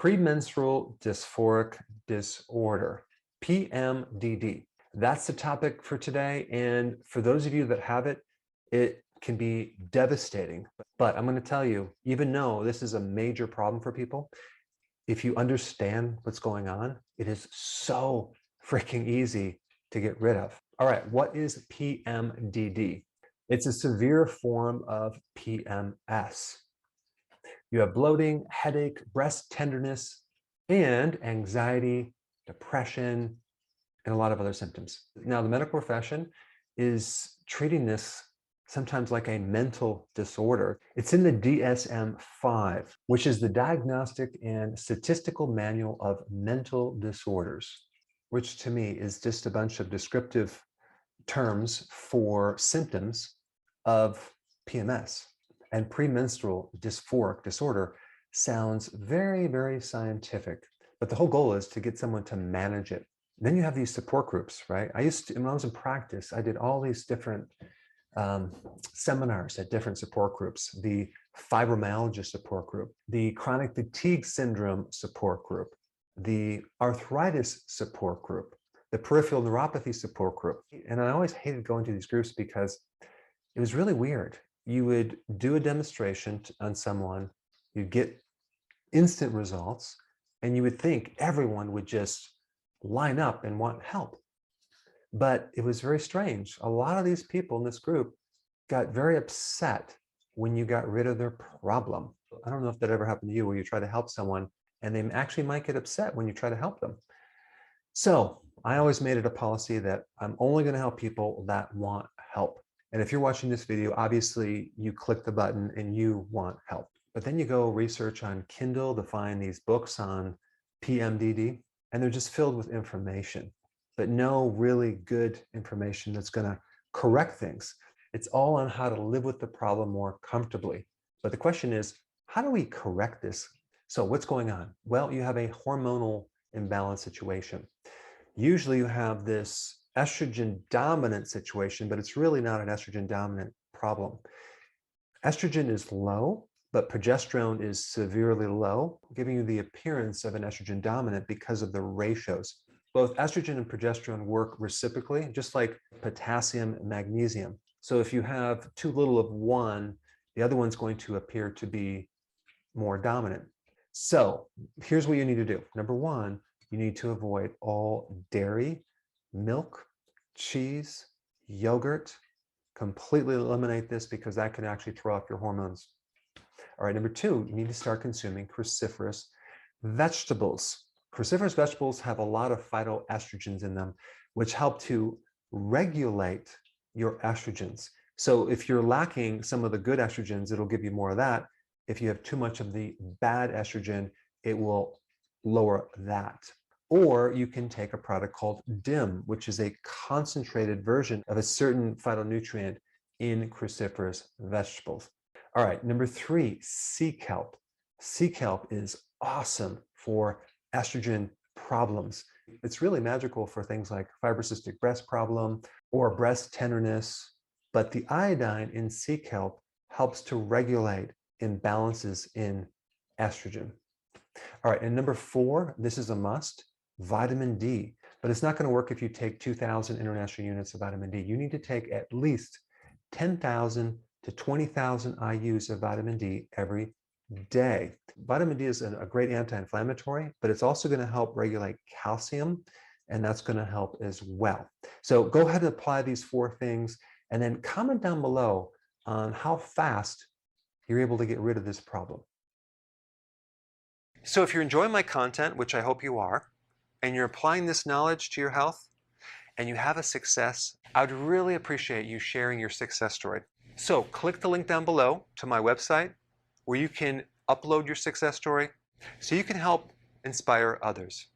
Premenstrual Dysphoric Disorder, PMDD. That's the topic for today. And for those of you that have it, it can be devastating. But I'm going to tell you, even though this is a major problem for people, if you understand what's going on, it is so freaking easy to get rid of. All right, what is PMDD? It's a severe form of PMS. You have bloating, headache, breast tenderness, and anxiety, depression, and a lot of other symptoms. Now, the medical profession is treating this sometimes like a mental disorder. It's in the DSM-5, which is the Diagnostic and Statistical Manual of Mental Disorders, which to me is just a bunch of descriptive terms for symptoms of PMS. And premenstrual dysphoric disorder sounds very, very scientific, but the whole goal is to get someone to manage it. Then you have these support groups, right? When I was in practice, I did all these different seminars at different support groups: the fibromyalgia support group, the chronic fatigue syndrome support group, the arthritis support group, the peripheral neuropathy support group. And I always hated going to these groups because it was really weird. You would do a demonstration on someone, you'd get instant results, and you would think everyone would just line up and want help. But it was very strange. A lot of these people in this group got very upset when you got rid of their problem. I don't know if that ever happened to you, where you try to help someone and they actually might get upset when you try to help them. So I always made it a policy that I'm only going to help people that want help. And if you're watching this video, obviously you click the button and you want help. But then you go research on Kindle to find these books on PMDD, and they're just filled with information, but no really good information that's going to correct things. It's all on how to live with the problem more comfortably. But the question is, how do we correct this? So what's going on? Well, you have a hormonal imbalance situation. Usually you have this estrogen dominant situation, but it's really not an estrogen dominant problem. Estrogen is low, but progesterone is severely low, giving you the appearance of an estrogen dominant because of the ratios. Both estrogen and progesterone work reciprocally, just like potassium and magnesium. So if you have too little of one, the other one's going to appear to be more dominant. So here's what you need to do. Number one, you need to avoid all dairy, milk, cheese, yogurt. Completely eliminate this because that can actually throw off your hormones. All right, number two, you need to start consuming cruciferous vegetables. Cruciferous vegetables have a lot of phytoestrogens in them, which help to regulate your estrogens. So if you're lacking some of the good estrogens, it'll give you more of that. If you have too much of the bad estrogen, it will lower that. Or you can take a product called DIM, which is a concentrated version of a certain phytonutrient in cruciferous vegetables. All right, number three, sea kelp. Sea kelp is awesome for estrogen problems. It's really magical for things like fibrocystic breast problem or breast tenderness, but the iodine in sea kelp helps to regulate imbalances in estrogen. All right, and number four, this is a must, vitamin D, but it's not going to work if you take 2,000 international units of vitamin D. You need to take at least 10,000 to 20,000 IUs of vitamin D every day. Vitamin D is a great anti-inflammatory, but it's also going to help regulate calcium, and that's going to help as well. So go ahead and apply these four things, and then comment down below on how fast you're able to get rid of this problem. So if you're enjoying my content, which I hope you are, and you're applying this knowledge to your health, and you have a success, I would really appreciate you sharing your success story. So click the link down below to my website where you can upload your success story so you can help inspire others.